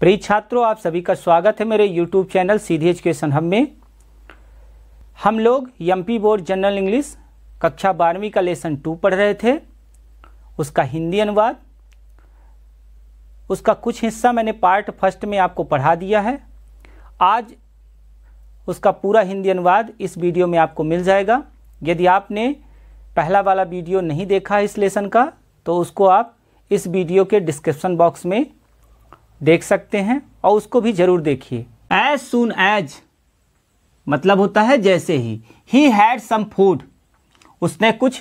प्रिय छात्रों, आप सभी का स्वागत है मेरे YouTube चैनल सीधी एजुकेशन हब में। हम लोग एमपी बोर्ड जनरल इंग्लिश कक्षा 12वीं का लेसन 2 पढ़ रहे थे। उसका हिंदी अनुवाद, उसका कुछ हिस्सा मैंने पार्ट फर्स्ट में आपको पढ़ा दिया है। आज उसका पूरा हिंदी अनुवाद इस वीडियो में आपको मिल जाएगा। यदि आपने पहला वाला वीडियो नहीं देखा है इस लेसन का, तो उसको आप इस वीडियो के डिस्क्रिप्शन बॉक्स में देख सकते हैं और उसको भी जरूर देखिए। एज सून एज मतलब होता है जैसे ही हैड सम फूड, उसने कुछ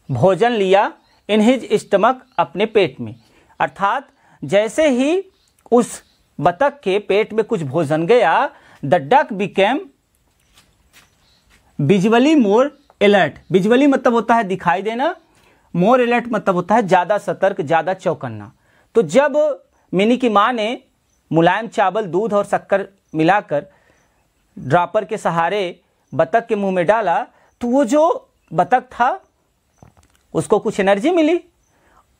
भोजन लिया, इन हिज स्टमक अपने पेट में, अर्थात जैसे ही उस बतख के पेट में कुछ भोजन गया, the duck became visually more alert. Visually मतलब होता है दिखाई देना, मोर अलर्ट मतलब होता है ज़्यादा सतर्क, ज़्यादा चौकन्ना। तो जब मिनी की माँ ने मुलायम चावल, दूध और शक्कर मिलाकर ड्रॉपर के सहारे बतख के मुंह में डाला, तो वो जो बतख था उसको कुछ एनर्जी मिली,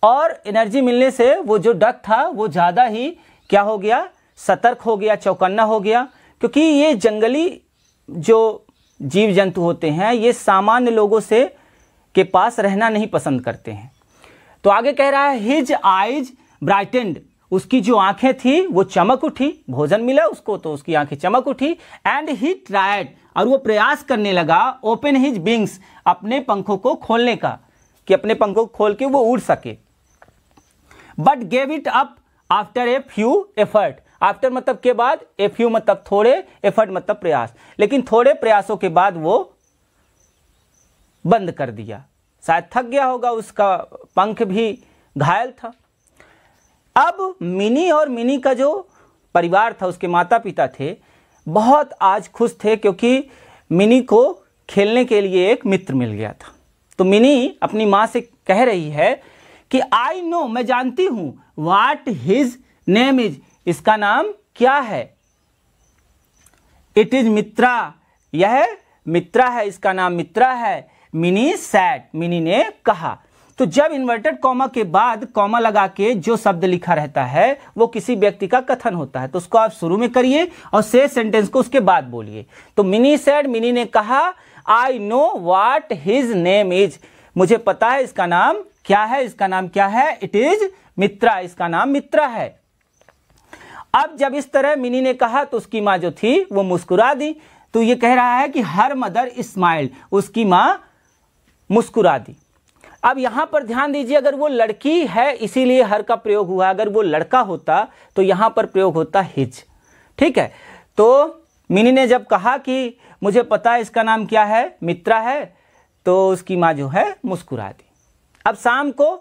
और एनर्जी मिलने से वो जो डक था वो ज़्यादा ही क्या हो गया, सतर्क हो गया, चौकन्ना हो गया। क्योंकि ये जंगली जो जीव जंतु होते हैं ये सामान्य लोगों से के पास रहना नहीं पसंद करते हैं। तो आगे कह रहा है हिज आइज ब्राइटेंड, उसकी जो आंखें थी वो चमक उठी, भोजन मिला उसको तो उसकी आंखें चमक उठी। एंड ही ट्राइड, और वो प्रयास करने लगा, ओपन हिज विंग्स, अपने पंखों को खोलने का, कि अपने पंखों को खोल के वो उड़ सके। But gave it up after a few effort, after मतलब के बाद, ए फ्यू मतलब थोड़े, एफर्ट मतलब प्रयास, लेकिन थोड़े प्रयासों के बाद वो बंद कर दिया। शायद थक गया होगा, उसका पंख भी घायल था। अब मिनी और मिनी का जो परिवार था, उसके माता पिता थे, बहुत आज खुश थे क्योंकि मिनी को खेलने के लिए एक मित्र मिल गया था। तो मिनी अपनी माँ से कह रही है कि आई नो, मैं जानती हूं, व्हाट हिज नेम इज, इसका नाम क्या है। इट इज मित्रा, यह मित्रा है, इसका नाम मित्रा है। मिनी सैड, मिनी ने कहा। तो जब इन्वर्टेड कॉमा के बाद कॉमा लगा के जो शब्द लिखा रहता है वो किसी व्यक्ति का कथन होता है, तो उसको आप शुरू में करिए और से सेंटेंस को उसके बाद बोलिए। तो मिनी सैड, मिनी ने कहा, I know what his name is, मुझे पता है इसका नाम क्या है। इसका नाम क्या है? इट इज मित्रा, इसका नाम मित्रा है। अब जब इस तरह मिनी ने कहा तो उसकी माँ जो थी वो मुस्कुरा दी। तो ये कह रहा है कि हर मदर स्माइल्ड, उसकी माँ मुस्कुरा दी। अब यहां पर ध्यान दीजिए, अगर वो लड़की है इसीलिए हर का प्रयोग हुआ, अगर वो लड़का होता तो यहां पर प्रयोग होता हिज। ठीक है, तो मिनी ने जब कहा कि मुझे पता है इसका नाम क्या है, मित्रा है, तो उसकी माँ जो है मुस्कुरा दी। अब शाम को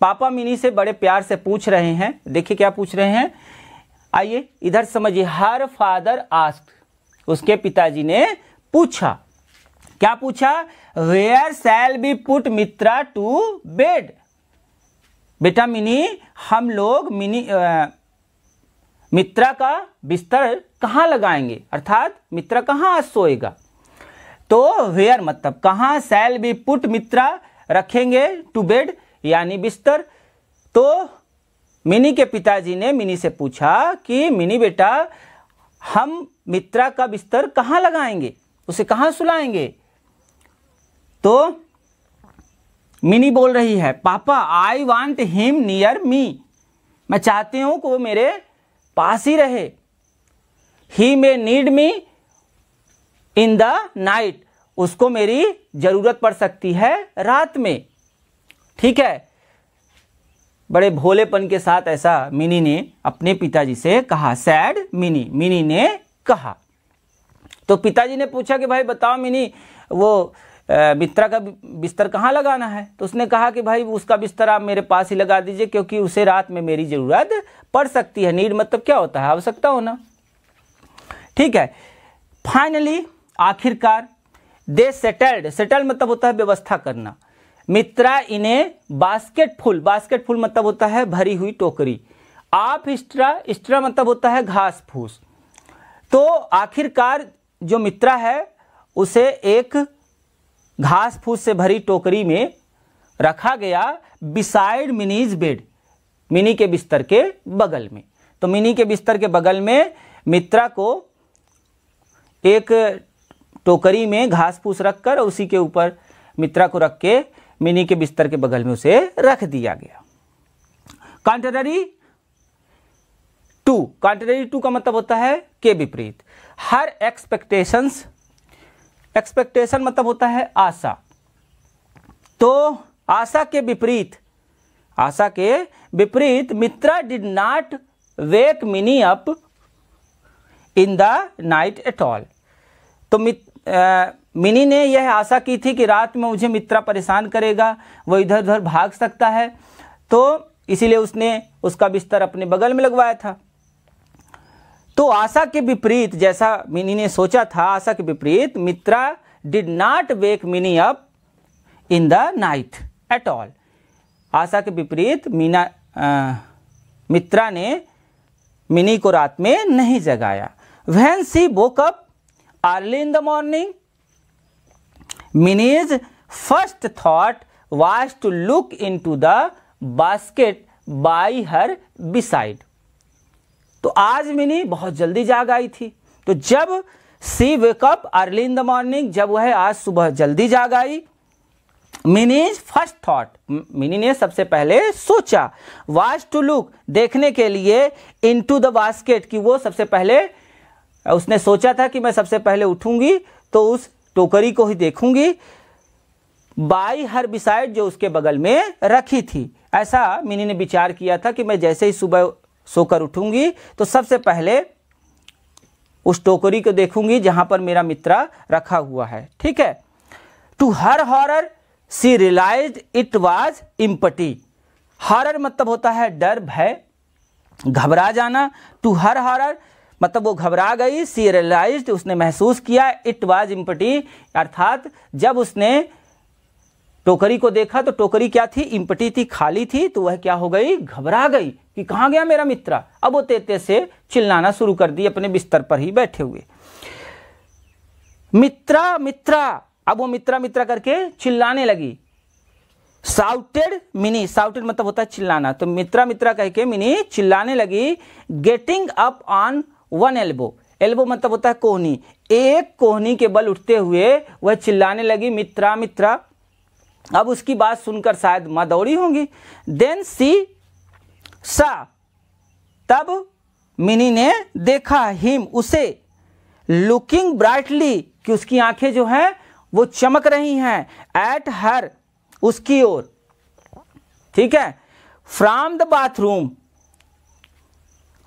पापा मिनी से बड़े प्यार से पूछ रहे हैं, देखिए क्या पूछ रहे हैं, आइए इधर समझिए। हर फादर आस्क्ड, उसके पिताजी ने पूछा, क्या पूछा? Where shall be put Mitra to bed. बेटा मिनी, हम लोग मित्रा का बिस्तर कहाँ लगाएंगे, अर्थात मित्रा कहाँ आज सोएगा। तो वेयर मतलब कहाँ, शैल बी पुट मित्रा रखेंगे, टू बेड यानी बिस्तर। तो मिनी के पिताजी ने मिनी से पूछा कि मिनी बेटा, हम मित्रा का बिस्तर कहाँ लगाएंगे, उसे कहाँ सुलाएंगे। तो मिनी बोल रही है, पापा I want him near me, मैं चाहती हूं कि वो मेरे पास ही रहे। He may need me in the night, उसको मेरी जरूरत पड़ सकती है रात में। ठीक है, बड़े भोलेपन के साथ ऐसा मिनी ने अपने पिताजी से कहा। सैड मिनी, मिनी ने कहा। तो पिताजी ने पूछा कि भाई बताओ मिनी, वो मित्रा का बिस्तर कहाँ लगाना है। तो उसने कहा कि भाई उसका बिस्तर आप मेरे पास ही लगा दीजिए, क्योंकि उसे रात में मेरी जरूरत पड़ सकती है। नीड मतलब क्या होता है, आवश्यकता होना। ठीक है, फाइनली आखिरकार दे सेटल्ड, सेटल मतलब होता है व्यवस्था करना। मित्रा इन्हें बास्केटफुल, बास्केटफुल मतलब होता है भरी हुई टोकरी। आप स्ट्रा, स्ट्रा मतलब होता है घास फूस। तो आखिरकार जो मित्रा है उसे एक घास फूस से भरी टोकरी में रखा गया, बिसाइड मिनीज बेड, मिनी के बिस्तर के बगल में। तो मिनी के बिस्तर के बगल में मित्रा को एक टोकरी में घास फूस रखकर उसी के ऊपर मित्रा को रख के मिनी के बिस्तर के बगल में उसे रख दिया गया। कॉन्ट्ररी टू का मतलब होता है के विपरीत। हर एक्सपेक्टेशन मतलब होता है आशा। तो आशा के विपरीत Mitra did not wake Mini up in the night at all. तो मिनी ने यह आशा की थी कि रात में मुझे मित्रा परेशान करेगा, वो इधर उधर भाग सकता है, तो इसीलिए उसने उसका बिस्तर अपने बगल में लगवाया था। तो आशा के विपरीत, जैसा मिनी ने सोचा था, आशा के विपरीत Mitra did not wake Mini up in the night at all. आशा के विपरीत मित्रा ने मिनी को रात में नहीं जगाया। When she woke up early in the morning, Minnie's first thought was to look into the basket by her beside. तो आज मिनी बहुत जल्दी जाग आई थी। तो जब she woke up early in the morning, जब वह आज सुबह जल्दी जाग आई, मिनीज फर्स्ट थॉट, मिनी ने सबसे पहले सोचा, was to look, देखने के लिए, into the basket, कि वो सबसे पहले उसने सोचा था कि मैं सबसे पहले उठूंगी तो उस टोकरी को ही देखूंगी, बाई हर बिसाइड, जो उसके बगल में रखी थी। ऐसा मिनी ने विचार किया था कि मैं जैसे ही सुबह सोकर उठूंगी तो सबसे पहले उस टोकरी को देखूंगी जहां पर मेरा मित्रा रखा हुआ है। ठीक है। To her horror she realized it was empty. Horror मतलब होता है डर, भय, घबरा जाना। टू हर हॉरर मतलब वो घबरा गई। सी रियलाइज्ड, उसने महसूस किया। इट वाज इम्पटी अर्थात जब उसने टोकरी को देखा तो टोकरी क्या थी? इम्पटी थी, खाली थी। तो वह क्या हो गई? घबरा गई कि कहाँ गया मेरा मित्रा। अब वो तेज से चिल्लाना शुरू कर दी अपने बिस्तर पर ही बैठे हुए। मित्रा मित्रा, अब वो मित्रा मित्रा करके चिल्लाने लगी। साउटेड मिनी, साउटेड मतलब होता है चिल्लाना। तो मित्रा मित्रा कह के मिनी चिल्लाने लगी। Getting up on one elbow, elbow मतलब होता है कोहनी। एक कोहनी के बल उठते हुए वह चिल्लाने लगी, मित्रा मित्रा। अब उसकी बात सुनकर शायद माँ दौड़ी होंगी। देन सी सा, तब मिनी ने देखा हिम, उसे, लुकिंग ब्राइटली, कि उसकी आंखें जो हैं वो चमक रही हैं, एट हर, उसकी ओर। ठीक है। फ्रॉम द बाथरूम,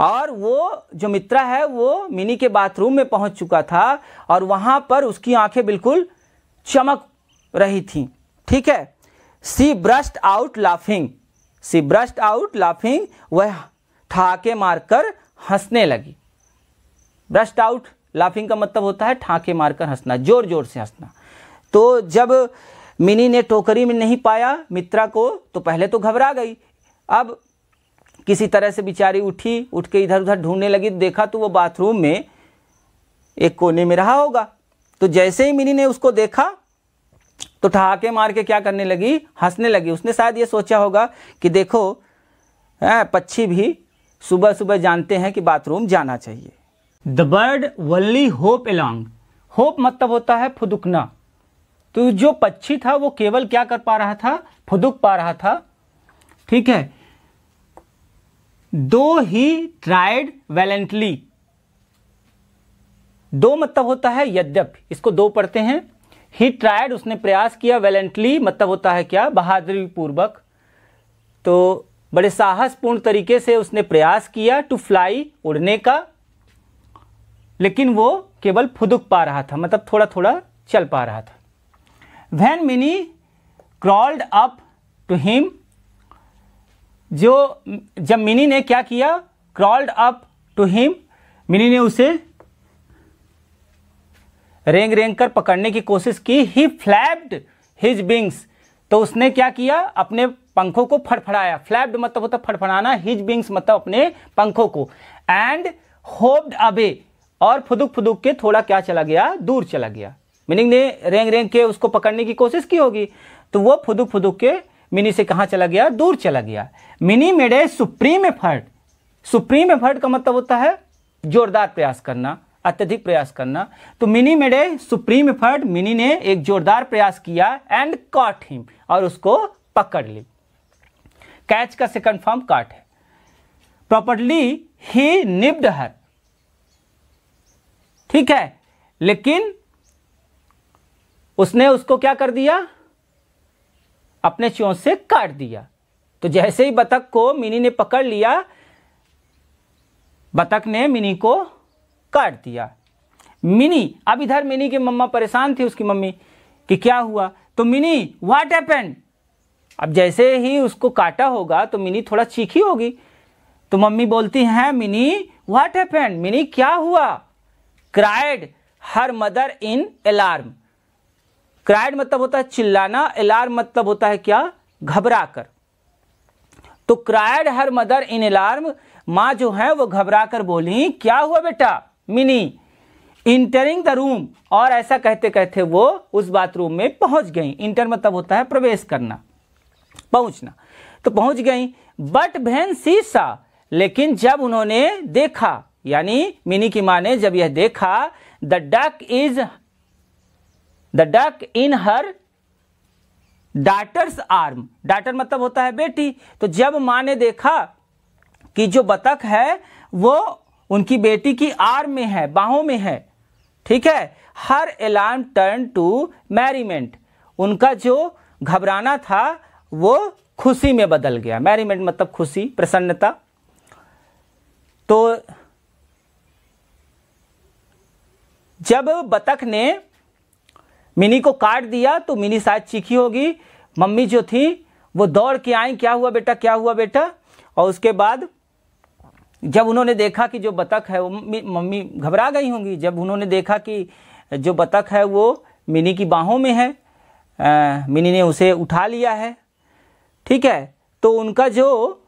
और वो जो मित्रा है वो मिनी के बाथरूम में पहुंच चुका था और वहां पर उसकी आंखें बिल्कुल चमक रही थी। ठीक है। सी ब्रस्ट आउट लाफिंग, सी ब्रस्ट आउट लाफिंग, वह ठाके मारकर हंसने लगी। ब्रस्ट आउट लाफिंग का मतलब होता है ठाके मारकर हंसना, जोर जोर से हंसना। तो जब मिनी ने टोकरी में नहीं पाया मित्रा को तो पहले तो घबरा गई। अब किसी तरह से बेचारी उठी, उठ के इधर उधर ढूंढने लगी। देखा तो वो बाथरूम में एक कोने में रहा होगा। तो जैसे ही मिनी ने उसको देखा तो ठहाके मार के क्या करने लगी? हंसने लगी। उसने शायद ये सोचा होगा कि देखो पक्षी भी सुबह सुबह जानते हैं कि बाथरूम जाना चाहिए। The bird only hope along, hope मतलब होता है फुदुकना। तो जो पक्षी था वो केवल क्या कर पा रहा था? फुदुक पा रहा था। ठीक है। दो ही ट्राइड वैलेंटली, दो मतलब होता है यद्यपि, इसको दो पढ़ते हैं। ही ट्राइड, उसने प्रयास किया। वैलेंटली मतलब होता है क्या? बहादुरी पूर्वक। तो बड़े साहसपूर्ण तरीके से उसने प्रयास किया टू फ्लाई, उड़ने का, लेकिन वो केवल फुदुक पा रहा था, मतलब थोड़ा थोड़ा चल पा रहा था। When Mini crawled up to him, जब मिनी ने क्या किया? Crawled up to him, Mini ने उसे रेंग रेंग कर पकड़ने की कोशिश की। ही फ्लैप्ड हिज विंग्स, तो उसने क्या किया? अपने पंखों को फड़फड़ाया। फ्लैप्ड मतलब होता फड़फड़ाना, हिज विंग्स मतलब अपने पंखों को। एंड होप्ड अवे, और फुदुक फुदुक के थोड़ा क्या चला गया? दूर चला गया। मिनी ने रेंग रेंग के उसको पकड़ने की कोशिश की होगी, तो वो फुदुक फुदुक के मिनी से कहाँ चला गया? दूर चला गया। Mini made a supreme effort, supreme effort का मतलब होता है जोरदार प्रयास करना, अत्यधिक प्रयास करना। तो mini made a supreme effort, mini ने एक जोरदार प्रयास किया एंड कॉट हिम, और उसको पकड़ ली। कैच का सेकंड फॉर्म काट है। प्रॉपर्ली ही निब्ड हर, ठीक है, लेकिन उसने उसको क्या कर दिया, अपने चोंच से काट दिया। तो जैसे ही बतख को मिनी ने पकड़ लिया, बतख ने मिनी को काट दिया। मिनी, अब इधर मिनी की मम्मा परेशान थी, उसकी मम्मी कि क्या हुआ। तो मिनी व्हाट हैपेंड, अब जैसे ही उसको काटा होगा तो मिनी थोड़ा चीखी होगी। तो मम्मी बोलती हैं मिनी व्हाट हैपेंड, मिनी क्या हुआ। Cried her mother in alarm, cried मतलब होता है चिल्लाना, अलार्म मतलब होता है क्या, घबरा कर। तो cried her mother in alarm, माँ जो है वो घबरा कर बोली क्या हुआ बेटा मिनी। इंटरिंग द रूम, और ऐसा कहते कहते वो उस बाथरूम में पहुंच गई। इंटर मतलब होता है प्रवेश करना, पहुंचना। तो पहुंच गई। बट व्हेन शी सा, लेकिन जब उन्होंने देखा, यानी मिनी की माँ ने जब यह देखा, the duck in her daughter's arm, daughter मतलब होता है बेटी। तो जब माँ ने देखा कि जो बतख है वो उनकी बेटी की आर्म में है, बाहों में है, ठीक है, हर अलार्म टर्न टू मैरीमेंट, उनका जो घबराना था वो खुशी में बदल गया। मैरीमेंट मतलब खुशी, प्रसन्नता। तो जब बतख ने मिनी को काट दिया तो मिनी शायद चीखी होगी। मम्मी जो थी वो दौड़ के आई, क्या हुआ बेटा, क्या हुआ बेटा। और उसके बाद जब उन्होंने देखा कि जो बतख है वो, मम्मी घबरा गई होंगी जब उन्होंने देखा कि जो बतख है वो मिनी की बाहों में है, मिनी ने उसे उठा लिया है, ठीक है। तो उनका जो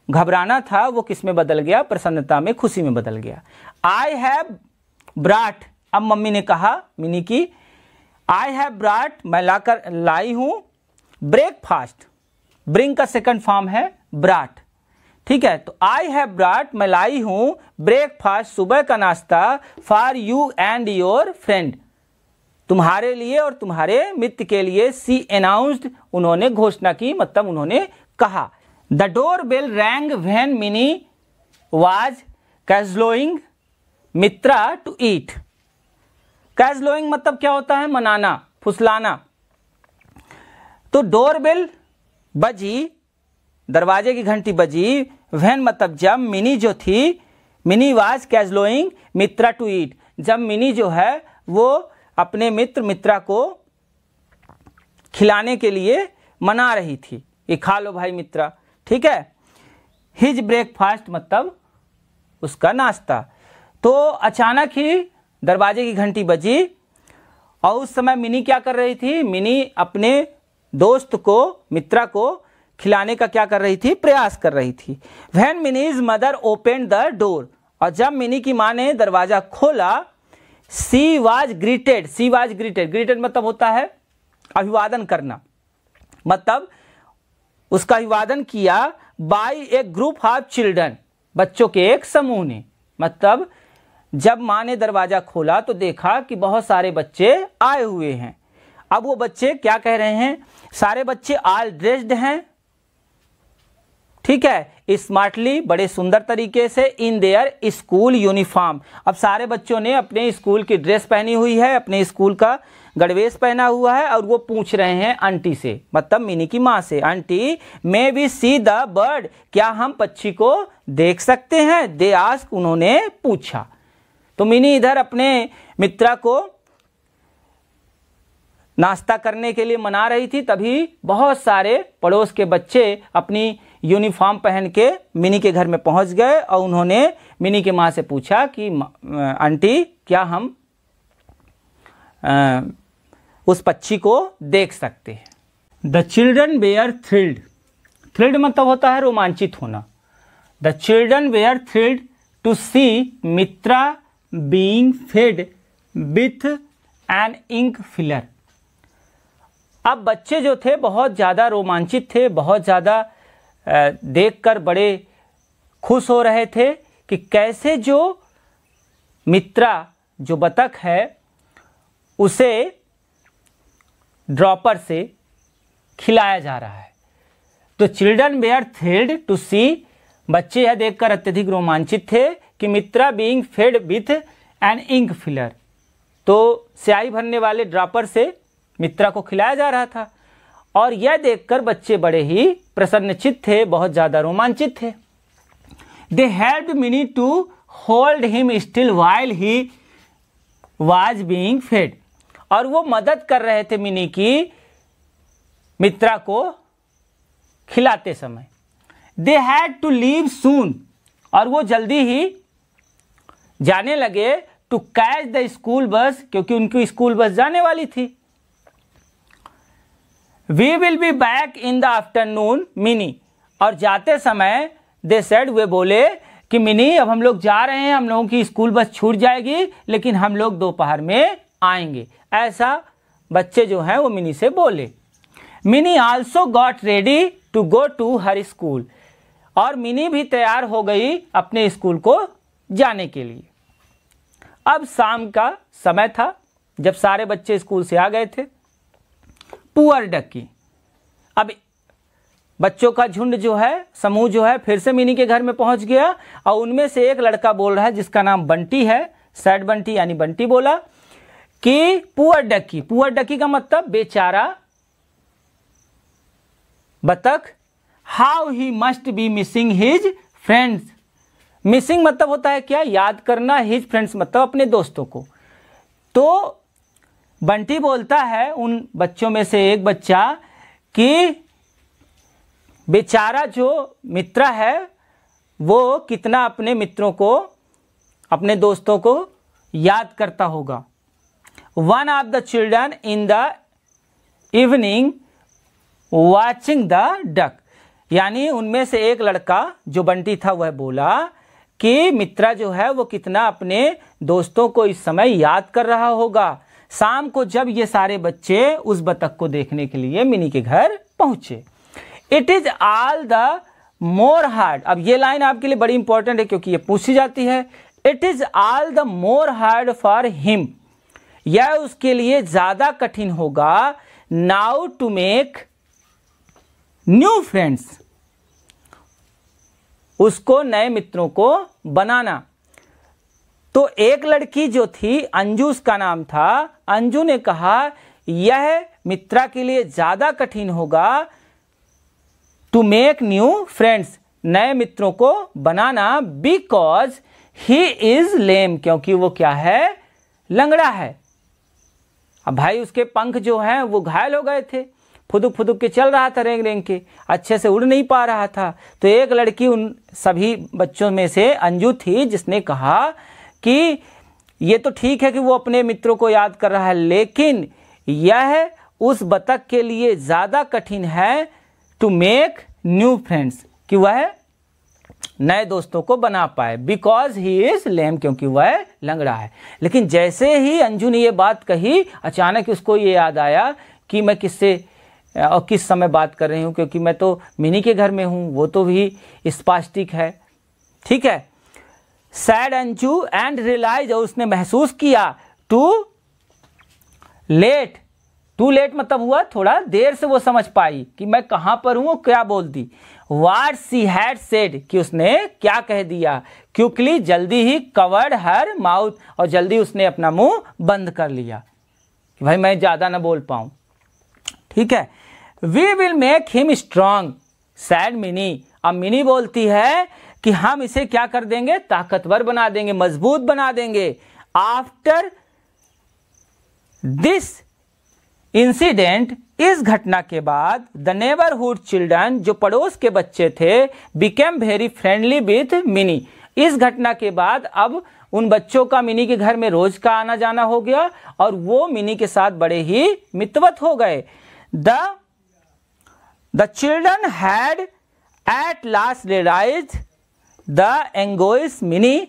घबराना था वो किस में बदल गया, प्रसन्नता में, खुशी में बदल गया। आई हैव ब्राट, अब मम्मी ने कहा मिनी की, आई हैव ब्राट, मैं लाई हूं ब्रेकफास्ट। ब्रिंग का सेकंड फॉर्म है ब्राट, ठीक है। तो आई हैव ब्राट, मैं लाई हूं ब्रेकफास्ट, सुबह का नाश्ता, for you and your friend, तुम्हारे लिए और तुम्हारे मित्र के लिए। सी अनाउंस्ड, उन्होंने घोषणा की, मतलब उन्होंने कहा। The door bell rang when Mini was cajoling Mitra to eat. Cajoling मतलब क्या होता है, मनाना, फुसलाना। तो डोर बेल बजी, दरवाजे की घंटी बजी, व्हेन मतलब जब, मिनी जो थी, Mini was cajoling Mitra to eat, जब मिनी जो है वो अपने मित्रा को खिलाने के लिए मना रही थी, ये खा लो भाई मित्रा, ठीक है। हिज ब्रेकफास्ट मतलब उसका नाश्ता। तो अचानक ही दरवाजे की घंटी बजी और उस समय मिनी क्या कर रही थी, मिनी अपने दोस्त को, मित्रा को खिलाने का क्या कर रही थी, प्रयास कर रही थी। When Mini's mother opened the door, और जब मिनी की मां ने दरवाजा खोला, she was greeted, she was greeted, greeted मतलब होता है अभिवादन करना, मतलब उसका अभिवादन किया by a group of children, बच्चों के एक समूह ने। मतलब जब मां ने दरवाजा खोला तो देखा कि बहुत सारे बच्चे आए हुए हैं। अब वो बच्चे क्या कह रहे हैं, सारे बच्चे ऑल ड्रेस्ड हैं, ठीक है, स्मार्टली, बड़े सुंदर तरीके से, इन देयर स्कूल यूनिफॉर्म। अब सारे बच्चों ने अपने स्कूल की ड्रेस पहनी हुई है, अपने स्कूल का गणवेश पहना हुआ है, और वो पूछ रहे हैं आंटी से, मतलब मिनी की माँ से, aunty may we see the bird, क्या हम पक्षी को देख सकते हैं। दे आस्क, उन्होंने पूछा। तो मिनी इधर अपने मित्रा को नाश्ता करने के लिए मना रही थी, तभी बहुत सारे पड़ोस के बच्चे अपनी यूनिफॉर्म पहन के मिनी के घर में पहुंच गए और उन्होंने मिनी की माँ से पूछा कि आंटी क्या हम उस पक्षी को देख सकते हैं। The children were thrilled, thrilled मतलब होता है रोमांचित होना। The children were thrilled to see Mitra being fed with an ink filler. अब बच्चे जो थे बहुत ज़्यादा रोमांचित थे, बहुत ज़्यादा देखकर बड़े खुश हो रहे थे कि कैसे जो मित्रा जो बतख है उसे ड्रॉपर से खिलाया जा रहा है। तो children were thrilled to see, बच्चे यह देखकर अत्यधिक रोमांचित थे कि Mitra being fed with an ink filler, तो स्याही भरने वाले ड्रॉपर से मित्रा को खिलाया जा रहा था। और यह देखकर बच्चे बड़े ही प्रसन्नचित थे, बहुत ज़्यादा रोमांचित थे। दे helped mini to hold him still while he was being fade, और वो मदद कर रहे थे मिनी की मित्रा को खिलाते समय। दे हैड टू लीव सून, और वो जल्दी ही जाने लगे to catch the school bus, क्योंकि उनकी स्कूल बस जाने वाली थी। We will be back in the afternoon Mini, और जाते समय दे सेड, वे बोले कि मिनी अब हम लोग जा रहे हैं, हम लोगों की स्कूल बस छूट जाएगी, लेकिन हम लोग दोपहर में आएंगे। ऐसा बच्चे जो हैं वो मिनी से बोले। Mini also got ready to go to her school, और मिनी भी तैयार हो गई अपने स्कूल को जाने के लिए। अब शाम का समय था जब सारे बच्चे स्कूल से आ गए थे। पुअर डकी, अब बच्चों का झुंड जो है, समूह जो है, फिर से मिनी के घर में पहुंच गया, और उनमें से एक लड़का बोल रहा है जिसका नाम बंटी है, सैड बंटी यानी बंटी बोला कि पुअर डकी, पुअर डकी का मतलब बेचारा बतख, how he must be missing his friends. Missing मतलब होता है क्या, याद करना, हिज फ्रेंड्स मतलब अपने दोस्तों को। तो बंटी बोलता है उन बच्चों में से एक बच्चा कि बेचारा जो मित्र है वो कितना अपने मित्रों को, अपने दोस्तों को याद करता होगा। One of the children in the evening watching the duck, यानी उनमें से एक लड़का जो बंटी था वह बोला कि मित्रा जो है वो कितना अपने दोस्तों को इस समय याद कर रहा होगा। शाम को जब ये सारे बच्चे उस बतख को देखने के लिए मिनी के घर पहुंचे। It is all the more hard, अब ये लाइन आपके लिए बड़ी इंपॉर्टेंट है क्योंकि ये पूछी जाती है। It is all the more hard for him, यह उसके लिए ज्यादा कठिन होगा now to make new friends, उसको नए मित्रों को बनाना। तो एक लड़की जो थी अंजू, उसका नाम था, अंजू ने कहा यह मित्रा के लिए ज्यादा कठिन होगा टू मेक न्यू फ्रेंड्स, नए मित्रों को बनाना, बिकॉज ही इज लेम, क्योंकि वो क्या है, लंगड़ा है। अब भाई उसके पंख जो हैं वो घायल हो गए थे, फुदुक फुदुक के चल रहा था, रेंग रेंग के, अच्छे से उड़ नहीं पा रहा था। तो एक लड़की उन सभी बच्चों में से अंजू थी जिसने कहा कि ये तो ठीक है कि वो अपने मित्रों को याद कर रहा है, लेकिन यह उस बतख के लिए ज़्यादा कठिन है टू मेक न्यू फ्रेंड्स, कि वह नए दोस्तों को बना पाए, बिकॉज ही इज लेम, क्योंकि वह लंगड़ा है। लेकिन जैसे ही अंजू ने ये बात कही, अचानक उसको ये याद आया कि मैं किससे और किस समय बात कर रही हूँ, क्योंकि मैं तो मिनी के घर में हूँ, वो तो भी स्पास्टिक है, ठीक है। सैड अंजू एंड रियलाइज, और उसने महसूस किया, टू लेट, टू लेट मतलब हुआ थोड़ा देर से वो समझ पाई कि मैं कहाँ पर हूँ, क्या बोल दी। What she had said, कि उसने क्या कह दिया। क्विकली, जल्दी ही, कवर्ड हर माउथ, और जल्दी उसने अपना मुंह बंद कर लिया कि भाई मैं ज़्यादा ना बोल पाऊँ, ठीक है। We will make him strong, said Mini, अब मिनी बोलती है कि हम इसे क्या कर देंगे, ताकतवर बना देंगे, मजबूत बना देंगे। आफ्टर दिस इंसिडेंट, इस घटना के बाद, द नेबरहुड चिल्ड्रन, जो पड़ोस के बच्चे थे, became very friendly with mini, इस घटना के बाद अब उन बच्चों का मिनी के घर में रोज का आना जाना हो गया और वो मिनी के साथ बड़े ही मितवत हो गए। The children had at last realised the anguish Mini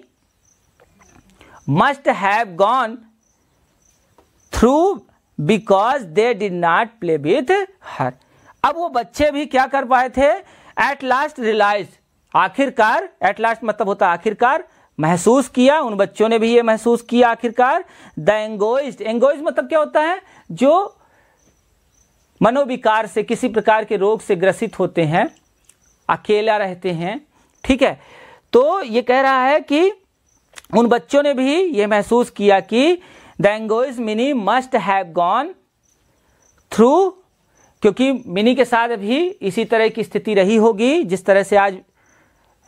must have gone through because they did not play with her. अब वो बच्चे भी क्या कर पाए थे, एट लास्ट रियलाइज, आखिरकार, एट लास्ट मतलब होता है आखिरकार, महसूस किया, उन बच्चों ने भी ये महसूस किया आखिरकार। द एंगोइज्ड, एंगोइज्ड मतलब क्या होता है, जो मनोविकार से, किसी प्रकार के रोग से ग्रसित होते हैं, अकेला रहते हैं, ठीक है। तो ये कह रहा है कि उन बच्चों ने भी ये महसूस किया कि the anguished Mini must have gone through, क्योंकि मिनी के साथ भी इसी तरह की स्थिति रही होगी जिस तरह से आज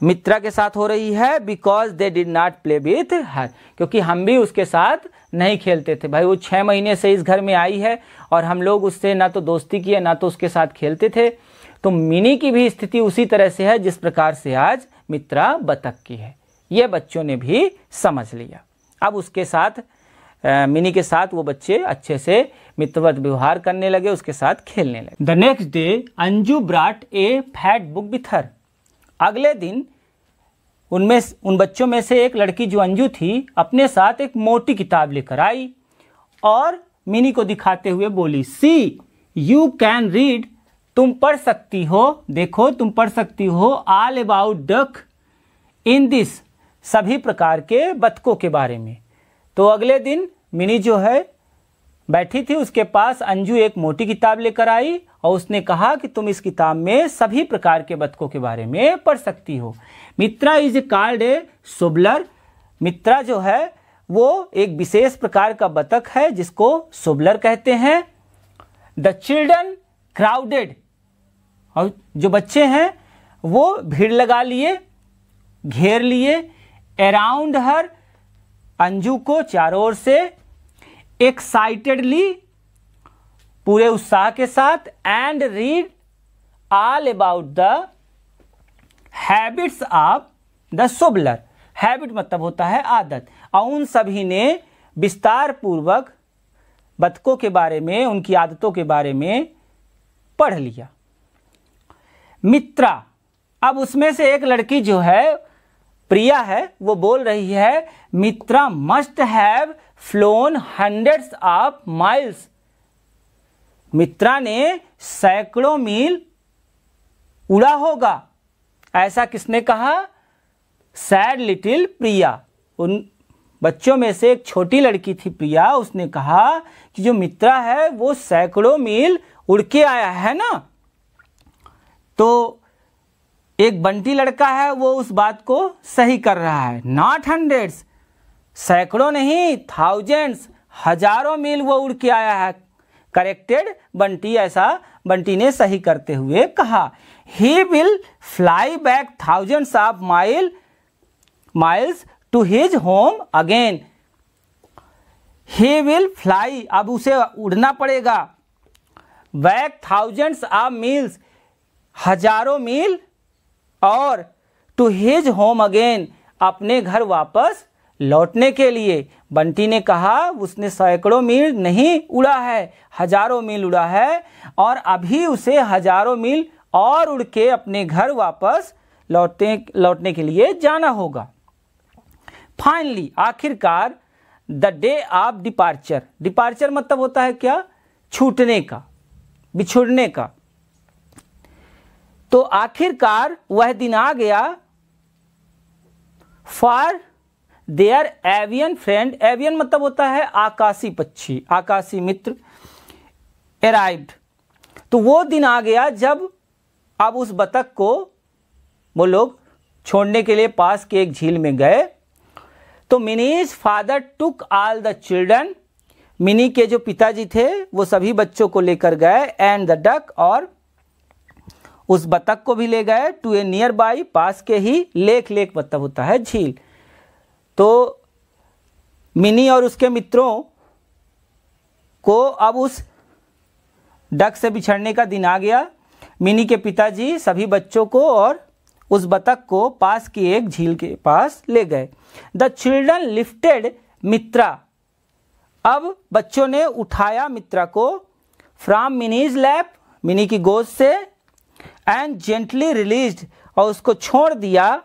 मित्रा के साथ हो रही है। Because they did not play with हर, क्योंकि हम भी उसके साथ नहीं खेलते थे। भाई वो 6 महीने से इस घर में आई है और हम लोग उससे ना तो दोस्ती किए ना तो उसके साथ खेलते थे। तो मिनी की भी स्थिति उसी तरह से है जिस प्रकार से आज मित्रा बतख की है। ये बच्चों ने भी समझ लिया। अब उसके साथ मिनी के साथ वो बच्चे अच्छे से मित्रवत व्यवहार करने लगे, उसके साथ खेलने लगे। The next day Anju ब्राट A fat book with her. अगले दिन उन बच्चों में से एक लड़की जो अंजू थी अपने साथ एक मोटी किताब लेकर आई और मिनी को दिखाते हुए बोली, सी यू कैन रीड, तुम पढ़ सकती हो, देखो तुम पढ़ सकती हो, all about duck in this, सभी प्रकार के बतखों के बारे में। तो अगले दिन मिनी जो है बैठी थी, उसके पास अंजू एक मोटी किताब लेकर आई और उसने कहा कि तुम इस किताब में सभी प्रकार के बतखों के बारे में पढ़ सकती हो। मित्रा इज कॉल्ड ए सोबलर, मित्रा जो है वो एक विशेष प्रकार का बतख है जिसको सोबलर कहते हैं। द चिल्ड्रन क्राउडेड, और जो बच्चे हैं वो भीड़ लगा लिए, घेर लिए, अराउंड हर, अंजू को चारों ओर से, एक्साइटेडली, पूरे उत्साह के साथ, and read all about the habits of the shoveler, habit मतलब होता है आदत, और उन सभी ने विस्तार पूर्वक बतखों के बारे में, उनकी आदतों के बारे में पढ़ लिया। मित्रा, अब उसमें से एक लड़की जो है प्रिया है, वो बोल रही है, Mitra must have flown hundreds of miles, Mitra ने सैकड़ों मील उड़ा होगा। ऐसा किसने कहा? Said little Priya. उन बच्चों में से एक छोटी लड़की थी प्रिया, उसने कहा कि जो मित्रा है वो सैकड़ों मील उड़ के आया है ना। तो एक बंटी लड़का है वो उस बात को सही कर रहा है। नॉट हंड्रेड्स, सैकड़ों नहीं, थाउजेंड्स, हजारों मील वो उड़ के आया है। करेक्टेड बंटी, ऐसा बंटी ने सही करते हुए कहा। He will fly back thousands of miles to his home again. He will fly, अब उसे उड़ना पड़ेगा, बैक थाउजेंड्स ऑफ मील्स, हजारों मील, और टू हिज होम अगेन, अपने घर वापस लौटने के लिए। बंटी ने कहा उसने सैकड़ों मील नहीं उड़ा है, हजारों मील उड़ा है, और अभी उसे हजारों मील और उड़ के अपने घर वापस लौटने के लिए जाना होगा। फाइनली, आखिरकार, the day of departure, departure मतलब होता है क्या? छूटने का, बिछुड़ने का। तो आखिरकार वह दिन आ गया। For their avian friend, avian मतलब होता है आकाशी पक्षी, आकाशी मित्र, अराइव्ड। तो वो दिन आ गया जब अब उस बतख को वो लोग छोड़ने के लिए पास के एक झील में गए। तो minis father took all the children, mini के जो पिताजी थे वो सभी बच्चों को लेकर गए, एंड द डक, और उस बतख को भी ले गए, टू ए नियर बाई, पास के ही, लेक, लेक मतलब होता है झील। तो मिनी और उसके मित्रों को अब उस डक से बिछड़ने का दिन आ गया। मिनी के पिताजी सभी बच्चों को और उस बतख को पास की एक झील के पास ले गए। द चिल्ड्रन लिफ्टेड मित्रा, अब बच्चों ने उठाया मित्रा को, फ्रॉम मिनीज लैप, मिनी की गोद से, एंड जेंटली रिलीज्ड, और उसको छोड़ दिया,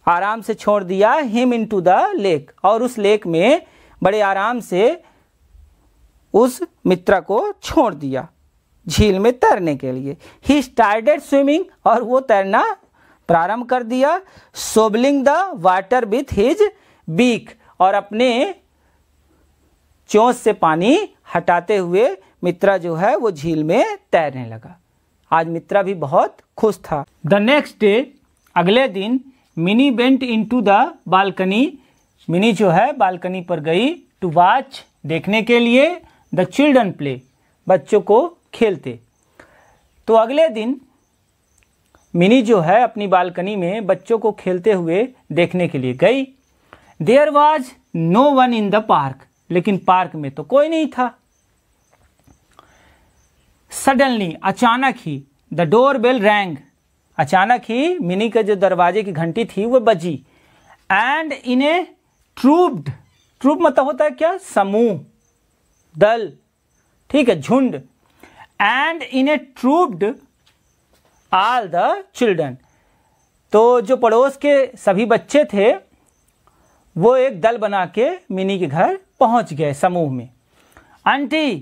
आराम से छोड़ दिया, हिम इनटू द लेक, और उस लेक में बड़े आराम से उस मित्रा को छोड़ दिया झील में तैरने के लिए। ही स्टार्टेड स्विमिंग, और वो तैरना प्रारंभ कर दिया। Shovelling the water with his beak, और अपने चोंच से पानी हटाते हुए मित्रा जो है वो झील में तैरने लगा। आज मित्रा भी बहुत खुश था। द नेक्स्ट डे, अगले दिन, mini went into the balcony, mini जो है बालकनी पर गई, टू वॉच, देखने के लिए, द चिल्ड्रन प्ले, बच्चों को खेलते। तो अगले दिन मिनी जो है अपनी बालकनी में बच्चों को खेलते हुए देखने के लिए गई। There was no one in the park, लेकिन पार्क में तो कोई नहीं था। सडनली, अचानक ही, द डोर बेल रैंग, अचानक ही मिनी के जो दरवाजे की घंटी थी वो बजी। एंड इन ए ट्रूप्ड, ट्रूप मतलब होता है क्या, समूह, दल, ठीक है, झुंड। And in a trooped all the children, तो जो पड़ोस के सभी बच्चे थे वो एक दल बना के मिनी के घर पहुंच गए समूह में। आंटी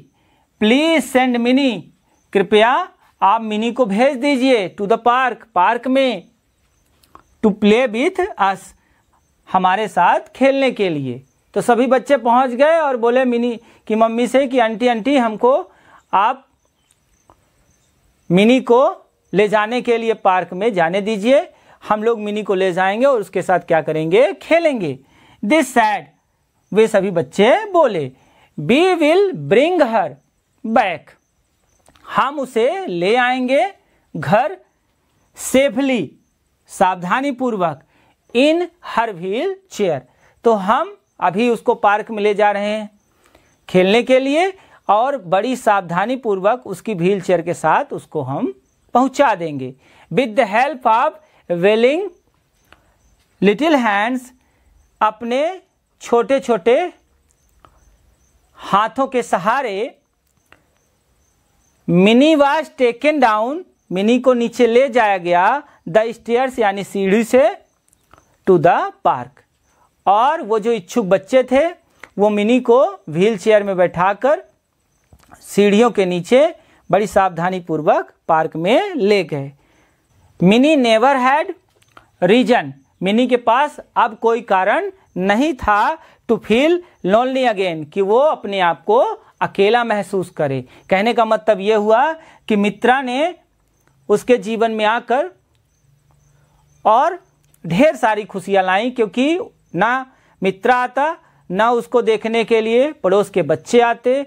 प्लीज सेंड मिनी, कृपया आप मिनी को भेज दीजिए, टू द पार्क, पार्क में, टू प्ले विथ अस, हमारे साथ खेलने के लिए। तो सभी बच्चे पहुंच गए और बोले मिनी की मम्मी से कि आंटी आंटी हमको आप मिनी को ले जाने के लिए पार्क में जाने दीजिए, हम लोग मिनी को ले जाएंगे और उसके साथ क्या करेंगे, खेलेंगे। दिस सैड, वे सभी बच्चे बोले, we will bring her back, हम उसे ले आएंगे घर सेफली, सावधानी पूर्वक, इन हर व्हील चेयर, तो हम अभी उसको पार्क में ले जा रहे हैं खेलने के लिए और बड़ी सावधानी पूर्वक उसकी व्हील चेयर के साथ उसको हम पहुंचा देंगे। With the help of willing little hands, अपने छोटे छोटे हाथों के सहारे, mini was taken down, mini को नीचे ले जाया गया, द स्टेयर्स यानी सीढ़ी से, टू द पार्क, और वो जो इच्छुक बच्चे थे वो मिनी को व्हील चेयर में बैठाकर सीढ़ियों के नीचे बड़ी सावधानी पूर्वक पार्क में ले गए। Mini never had reason, Mini के पास अब कोई कारण नहीं था, टू फील लोनली अगेन, कि वो अपने आप को अकेला महसूस करे। कहने का मतलब ये हुआ कि मित्रा ने उसके जीवन में आकर और ढेर सारी खुशियां लाई, क्योंकि ना मित्रा आता, ना उसको देखने के लिए पड़ोस के बच्चे आते,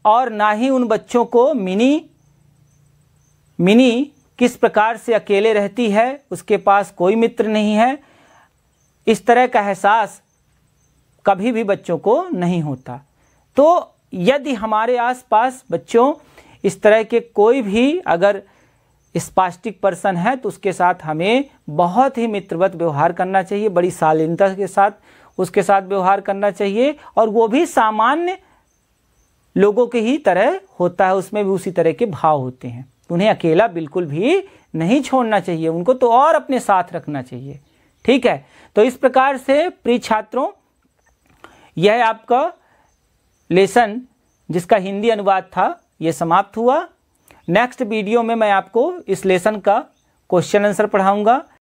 और ना ही उन बच्चों को मिनी किस प्रकार से अकेले रहती है, उसके पास कोई मित्र नहीं है, इस तरह का एहसास कभी भी बच्चों को नहीं होता। तो यदि हमारे आसपास बच्चों इस तरह के कोई भी अगर स्पास्टिक पर्सन है तो उसके साथ हमें बहुत ही मित्रवत व्यवहार करना चाहिए, बड़ी शालीनता के साथ उसके साथ व्यवहार करना चाहिए, और वो भी सामान्य लोगों के ही तरह होता है, उसमें भी उसी तरह के भाव होते हैं। उन्हें अकेला बिल्कुल भी नहीं छोड़ना चाहिए, उनको तो और अपने साथ रखना चाहिए। ठीक है, तो इस प्रकार से प्रिय छात्रों, यह आपका लेसन जिसका हिंदी अनुवाद था यह समाप्त हुआ। नेक्स्ट वीडियो में मैं आपको इस लेसन का क्वेश्चन आंसर पढ़ाऊंगा।